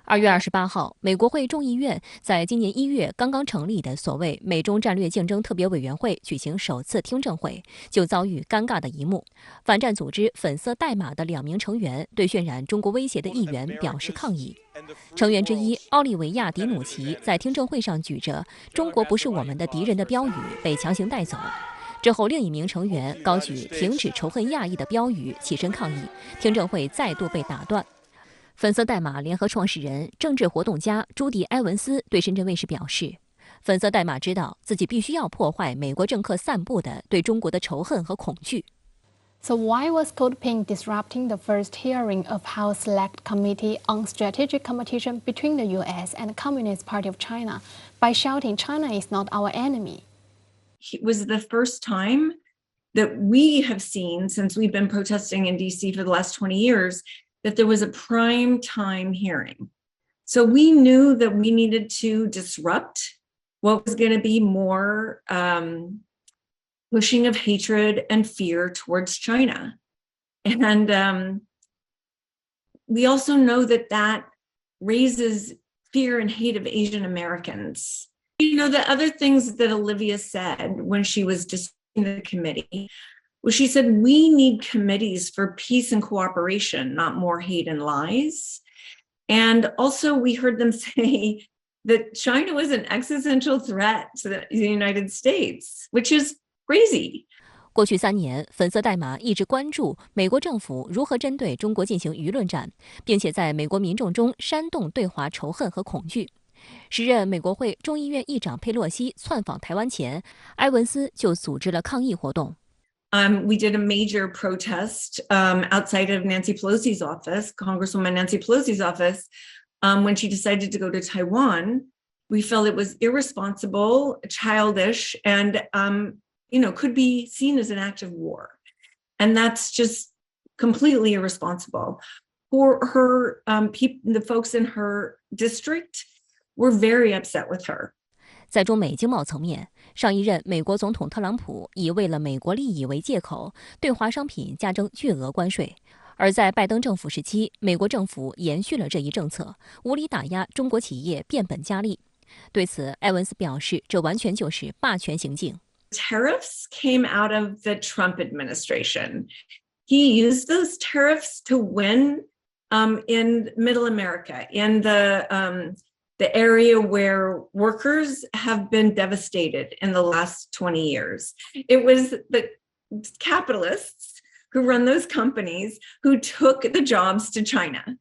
2月28号，美国会众议院在今年1月刚刚成立的所谓美中战略竞争特别委员会举行首次听证会，就遭遇尴尬的一幕。反战组织粉色代码的2名成员对渲染中国威胁的议员表示抗议。成员之一奥利维亚·迪努奇在听证会上举着“中国不是我们的敌人”的标语被强行带走。之后，另一名成员高举“停止仇恨亚裔”的标语起身抗议，听证会再度被打断。粉色代码联合创始人、政治活动家朱迪·埃文斯对深圳卫视表示，粉色代码知道自己必须要破坏美国政客散布的对中国的仇恨和恐惧。So why was Code Pink disrupting the first hearing of House Select Committee on Strategic Competition between the U.S. and the Communist Party of China by shouting China is not our enemy? It was the first time that we have seen, since we've been protesting in D.C. for the last 20 years, that there was a prime time hearing. So we knew that we needed to disrupt what was going to be more pushing of hatred and fear towards China. And we also know that that raises fear and hate of Asian Americans. You know, the other things that Olivia said when she was discussing the committee, well, she said, we need committees for peace and cooperation, not more hate and lies. And also we heard them say that China was an existential threat to the United States, which is crazy. 过去3年，粉色代码一直关注美国政府如何针对中国进行舆论战，并且在美国民众中煽动对华仇恨和恐惧。时任美国会众议院议长佩洛西窜访台湾前，埃文斯就组织了抗议活动。We did a major protest outside of Nancy Pelosi's office, Congresswoman Nancy Pelosi's office, when she decided to go to Taiwan. We felt it was irresponsible, childish, and could be seen as an act of war. And that's just completely irresponsible. For her, the folks in her district were very upset with her. 在中美经贸层面，上一任美国总统特朗普以为了美国利益为借口，对华商品加征巨额关税；而在拜登政府时期，美国政府延续了这一政策，无理打压中国企业变本加厉。对此，埃文斯表示，这完全就是霸权行径。Tariffs came out of the Trump administration. He used those tariffs to win in Middle America, in the area where workers have been devastated in the last 20 years. It was the capitalists who run those companies who took the jobs to China.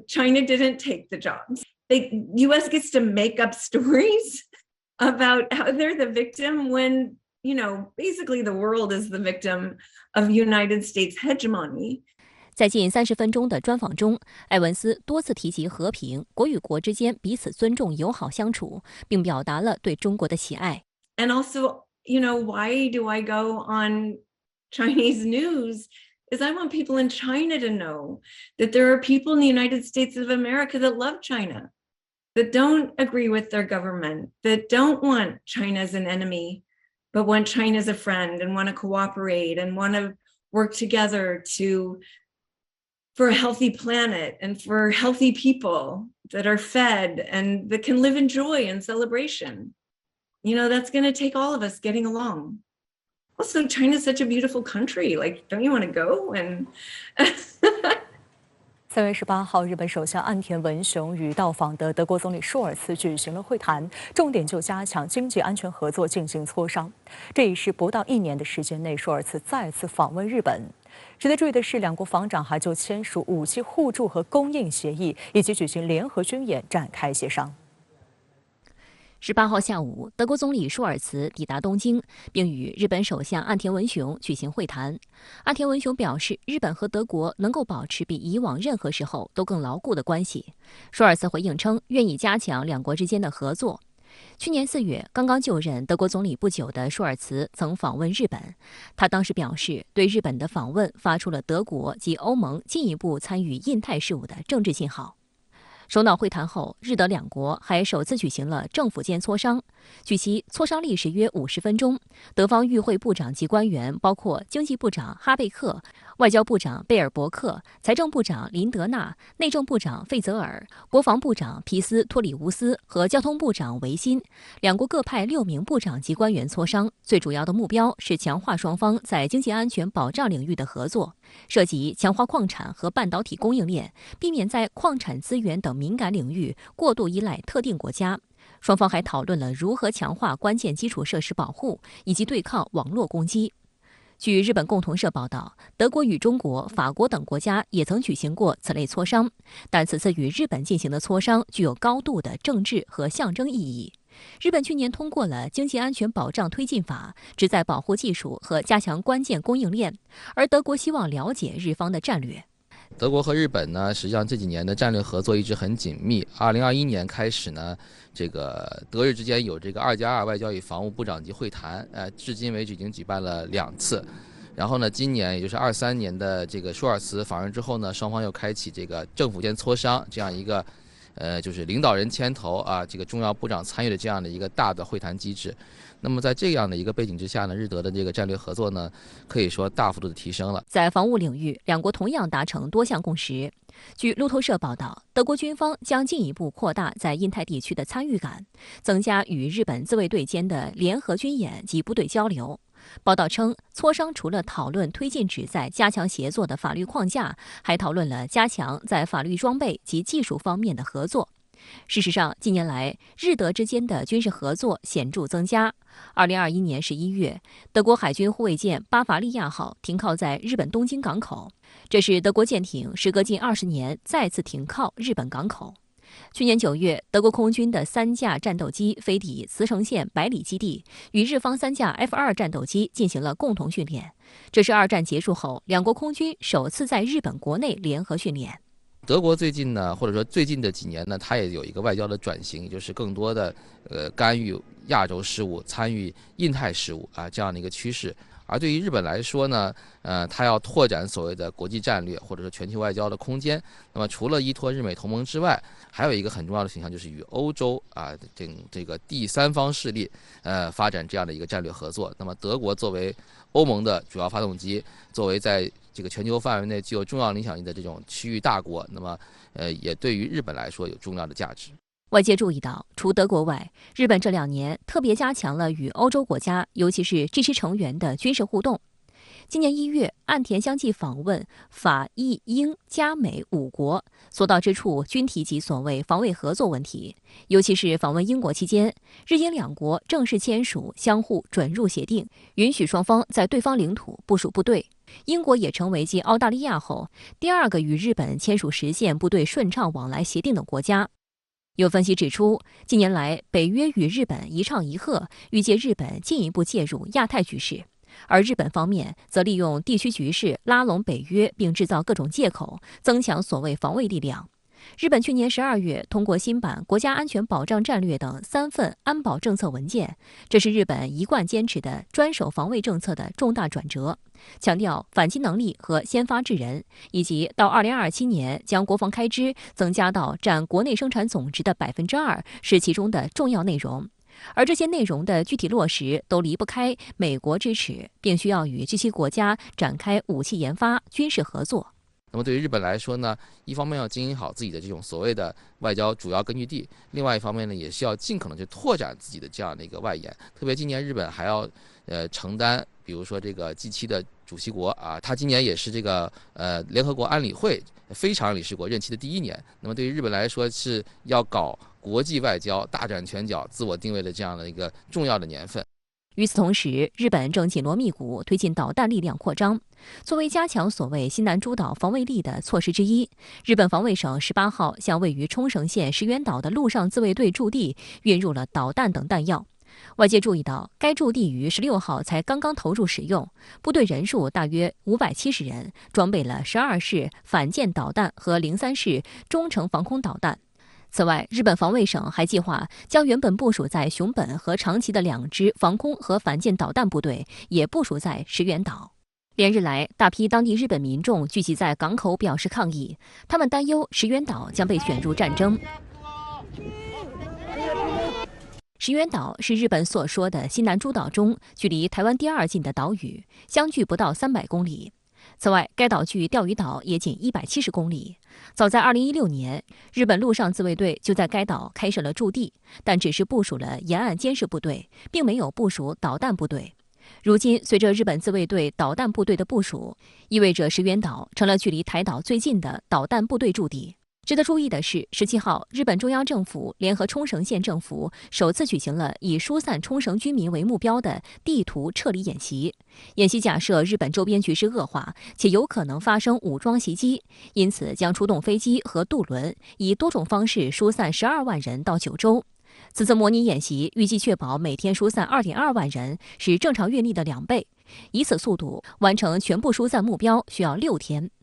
China didn't take the jobs. The U.S. gets to make up stories about how they're the victim when, basically the world is the victim of United States hegemony. 在近30分钟的专访中，埃文斯多次提及和平，国与国之间彼此尊重、友好相处，并表达了对中国的喜爱。And also, why do I go on Chinese news? Is I want people in China to know that there are people in the United States of America that love China, that don't agree with their government, that don't want China as an enemy, but want China as a friend and want to cooperate and want to work together for a healthy planet and for healthy people that are fed and that can live in joy and celebration. That's going to take all of us getting along. Also, China's such a beautiful country. Like, don't you want to go? And 3月18号，日本首相岸田文雄与到访的德国总理舒尔茨举行了会谈，重点就加强经济安全合作进行磋商。这已是不到1年的时间内，舒尔茨再次访问日本。值得注意的是，两国防长还就签署武器互助和供应协议，以及举行联合军演展开协商。18号下午，德国总理舒尔茨抵达东京，并与日本首相岸田文雄举行会谈。岸田文雄表示，日本和德国能够保持比以往任何时候都更牢固的关系。舒尔茨回应称，愿意加强两国之间的合作。去年4月，刚刚就任德国总理不久的舒尔茨曾访问日本，他当时表示，对日本的访问发出了德国及欧盟进一步参与印太事务的政治信号。首脑会谈后，日德两国还首次举行了政府间磋商。据悉，磋商历时约50分钟。德方与会部长级官员包括经济部长哈贝克、外交部长贝尔伯克、财政部长林德纳、内政部长费泽尔、国防部长皮斯托里乌斯和交通部长维辛。两国各派6名部长级官员磋商，最主要的目标是强化双方在经济安全保障领域的合作，涉及强化矿产和半导体供应链，避免在矿产资源等敏感领域过度依赖特定国家。双方还讨论了如何强化关键基础设施保护，以及对抗网络攻击。据日本共同社报道，德国与中国、法国等国家也曾举行过此类磋商，但此次与日本进行的磋商具有高度的政治和象征意义。日本去年通过了经济安全保障推进法，旨在保护技术和加强关键供应链，而德国希望了解日方的战略。德国和日本呢，实际上这几年的战略合作一直很紧密。2021年开始呢，这个德日之间有这个2+2外交与防务部长级会谈，至今为止已经举办了2次。然后呢，今年也就是23年的这个舒尔茨访日之后呢，双方又开启这个政府间磋商这样一个，就是领导人牵头这个重要部长参与的这样的一个大的会谈机制。那么在这样的一个背景之下呢，日德的这个战略合作呢，可以说大幅度的提升了。在防务领域，两国同样达成多项共识。据路透社报道，德国军方将进一步扩大在印太地区的参与感，增加与日本自卫队间的联合军演及部队交流。报道称，磋商除了讨论推进旨在加强协作的法律框架，还讨论了加强在法律装备及技术方面的合作。事实上，近年来日德之间的军事合作显著增加。2021年11月，德国海军护卫舰巴伐利亚号停靠在日本东京港口，这是德国舰艇时隔近20年再次停靠日本港口。去年9月，德国空军的3架战斗机飞抵茨城县百里基地，与日方3架 F-2战斗机进行了共同训练。这是2战结束后两国空军首次在日本国内联合训练。德国最近呢，或者说最近的几年呢，它也有一个外交的转型，也就是更多的干预亚洲事务、参与印太事务这样的一个趋势。而对于日本来说呢，它要拓展所谓的国际战略或者说全球外交的空间。那么除了依托日美同盟之外，还有一个很重要的倾向就是与欧洲这个第三方势力发展这样的一个战略合作。那么德国作为欧盟的主要发动机，作为在这个全球范围内具有重要影响力的这种区域大国，那么也对于日本来说有重要的价值。外界注意到，除德国外，日本这2年特别加强了与欧洲国家，尤其是 G7 成员的军事互动。今年1月，岸田相继访问法、意、英、加、美5国，所到之处均提及所谓防卫合作问题。尤其是访问英国期间，日英2国正式签署相互准入协定，允许双方在对方领土部署部队。英国也成为继澳大利亚后第2个与日本签署实现部队顺畅往来协定的国家。有分析指出，近年来北约与日本一唱一和，预见日本进一步介入亚太局势，而日本方面则利用地区局势拉拢北约，并制造各种借口，增强所谓防卫力量。日本去年12月通过新版国家安全保障战略等3份安保政策文件，这是日本一贯坚持的专守防卫政策的重大转折，强调反击能力和先发制人，以及到2027年将国防开支增加到占国内生产总值的2%，是其中的重要内容。而这些内容的具体落实都离不开美国支持，并需要与这些国家展开武器研发、军事合作。那么对于日本来说呢，一方面要经营好自己的这种所谓的外交主要根据地，另外一方面呢，也是要尽可能去拓展自己的这样的一个外延。特别今年日本还要承担，比如说这个 G7 的主席国他今年也是这个联合国安理会非常理事国任期的第1年。那么对于日本来说，是要搞国际外交大展拳脚、自我定位的这样的一个重要的年份。与此同时，日本正紧锣密鼓推进导弹力量扩张。作为加强所谓西南诸岛防卫力的措施之一，日本防卫省18号向位于冲绳县石垣岛的陆上自卫队驻地运入了导弹等弹药。外界注意到，该驻地于16号才刚刚投入使用，部队人数大约570人，装备了12式反舰导弹和03式中程防空导弹。此外，日本防卫省还计划将原本部署在熊本和长崎的2支防空和反舰导弹部队也部署在石垣岛。连日来，大批当地日本民众聚集在港口表示抗议，他们担忧石垣岛将被卷入战争。石垣岛是日本所说的西南诸岛中距离台湾第2近的岛屿，相距不到300公里。此外，该岛距钓鱼岛也仅170公里。早在2016年，日本陆上自卫队就在该岛开设了驻地，但只是部署了沿岸监视部队，并没有部署导弹部队。如今，随着日本自卫队导弹部队的部署，意味着石垣岛成了距离台岛最近的导弹部队驻地。值得注意的是，17号，日本中央政府联合冲绳县政府首次举行了以疏散冲绳居民为目标的地图撤离演习。演习假设日本周边局势恶化，且有可能发生武装袭击，因此将出动飞机和渡轮，以多种方式疏散12万人到九州。此次模拟演习预计确保每天疏散2.2万人，是正常运力的2倍。以此速度完成全部疏散目标需要6天。